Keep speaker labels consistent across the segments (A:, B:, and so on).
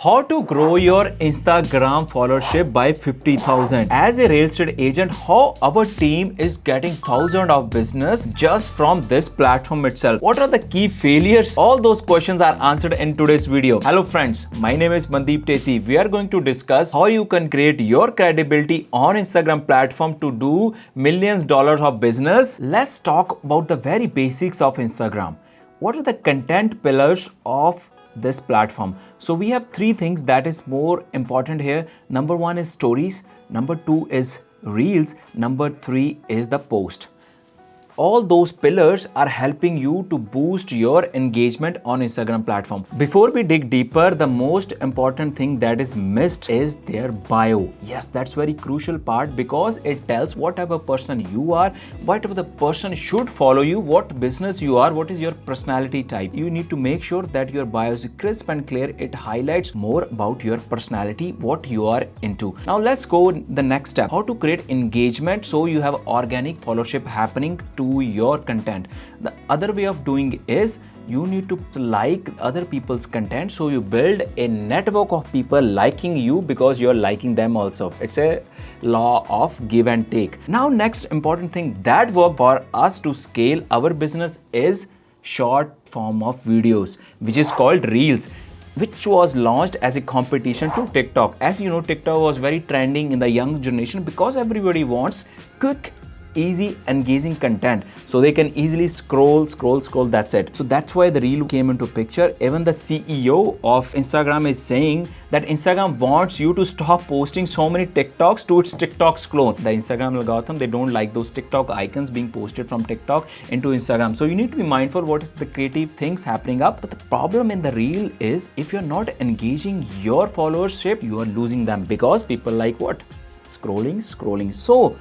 A: How to grow your Instagram followership by 50,000. As a real estate agent, how our team is getting thousands of business just from this platform itself. What are the key failures? All those questions are answered in today's video. Hello friends, my name is Mandeep Tesi. We are going to discuss how you can create your credibility on Instagram platform to do millions dollars of business. Let's talk about the very basics of Instagram. What are the content pillars of this platform? So we have three things that is more important here. Number one is stories, number two is reels, number three is the post. All those pillars are helping you to boost your engagement on Instagram platform. Before we dig deeper, the most important thing that is missed is their bio. Yes, that's very crucial part because it tells what type of person you are, what type of the person should follow you, what business you are, what is your personality type. You need to make sure that your bio is crisp and clear. It highlights more about your personality, what you are into. Now let's go the next step. How to create engagement so you have organic followership happening to your content. The other way of doing is you need to like other people's content, so you build a network of people liking you because you're liking them also. It's a law of give and take. Now next important thing that work for us to scale our business is short form of videos, which is called reels, which was launched as a competition to TikTok. As you know, TikTok was very trending in the young generation because everybody wants quick, easy, engaging content, so they can easily scroll, that's it. So that's why the reel came into picture. Even the CEO of Instagram is saying that Instagram wants you to stop posting so many TikToks to its TikTok's clone. The Instagram algorithm, they don't like those TikTok icons being posted from TikTok into Instagram. So you need to be mindful what is the creative things happening up. But the problem in the reel is if you're not engaging your followership, you are losing them because people like what? Scrolling. So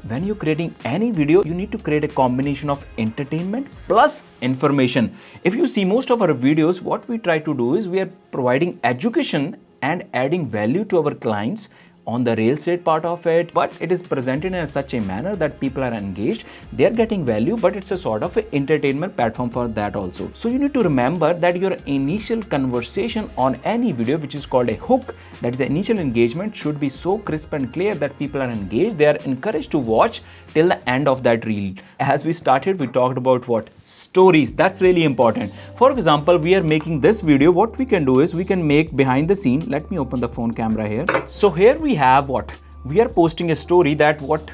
A: when you're creating any video, you need to create a combination of entertainment plus information. If you see most of our videos, what we try to do is we are providing education and adding value to our clients on the real estate part of it, but it is presented in such a manner that people are engaged, they are getting value, but it's a sort of an entertainment platform for that also. So you need to remember that your initial conversation on any video, which is called a hook, that is the initial engagement, should be so crisp and clear that people are engaged, they are encouraged to watch till the end of that reel. As we started, we talked about what? Stories. That's really important. For example, we are making this video. What we can do is we can make behind the scene. Let me open the phone camera here. So here we have what? We are posting a story that what?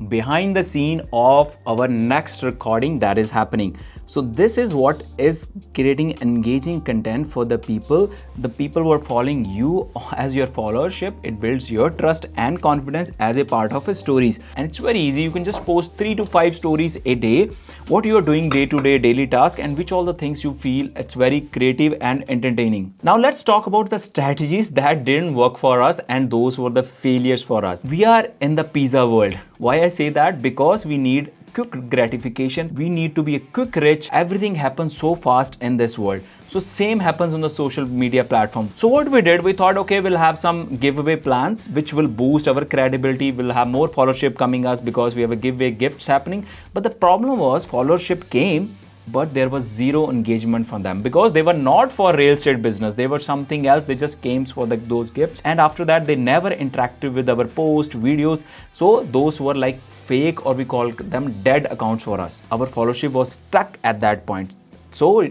A: Behind the scene of our next recording that is happening. So this is what is creating engaging content for the people who are following you as your followership. It builds your trust and confidence as a part of a stories, and it's very easy. You can just post 3 to 5 stories a day, what you are doing day to day, daily task, and which all the things you feel. It's very creative and entertaining. Now let's talk about the strategies that didn't work for us and those were the failures for us. We are in the pizza world. Why I say that? Because we need quick gratification. We need to be a quick rich. Everything happens so fast in this world. So same happens on the social media platform. So what we did, we thought, okay, we'll have some giveaway plans which will boost our credibility. We'll have more followership coming us because we have a giveaway gifts happening. But the problem was followership came, but there was zero engagement from them because they were not for real estate business. They were something else. They just came for those gifts. And after that, they never interacted with our post videos. So those were like fake, or we call them dead accounts for us. Our followership was stuck at that point. So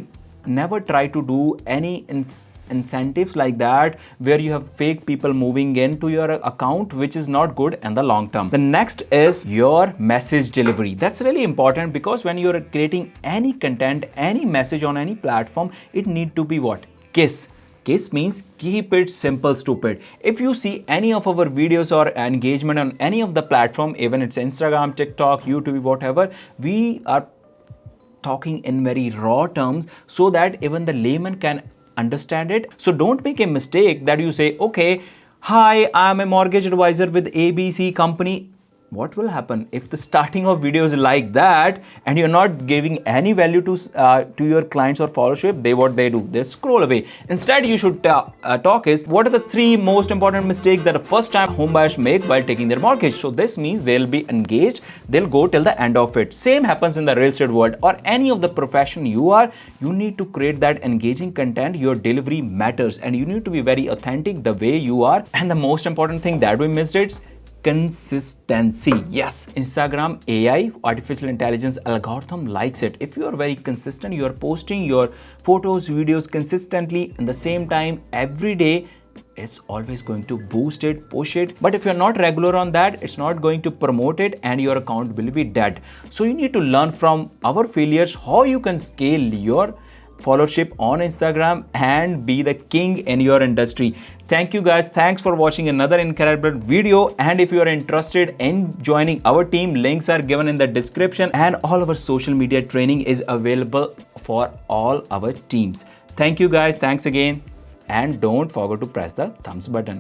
A: never try to do any incentives like that where you have fake people moving into your account, which is not good in the long term. The next is your message delivery. That's really important because when you're creating any content, any message on any platform, it need to be what? Kiss means keep it simple, stupid. If you see any of our videos or engagement on any of the platform, even it's Instagram, TikTok, YouTube, whatever, we are talking in very raw terms so that even the layman can understand it. So don't make a mistake that you say, okay, hi, I'm a mortgage advisor with ABC company. what will happen if the starting of video is like that and you're not giving any value to your clients or followership? What they do, they scroll away. Instead, you should talk is, what are the 3 most important mistakes that a first time home buyers make while taking their mortgage? So this means they'll be engaged, they'll go till the end of it. Same happens in the real estate world or any of the profession you are. You need to create that engaging content. Your delivery matters and you need to be very authentic the way you are. And the most important thing that we missed is consistency. Yes, Instagram AI, artificial intelligence algorithm likes it. If you are very consistent, you are posting your photos, videos consistently in the same time every day, it's always going to boost it, push it. But if you're not regular on that, it's not going to promote it and your account will be dead. So you need to learn from our failures how you can scale your followership on Instagram and be the king in your industry. Thank you guys. Thanks for watching another incredible video. And if you are interested in joining our team, links are given in the description and all our social media training is available for all our teams. Thank you guys. Thanks again. And don't forget to press the thumbs button.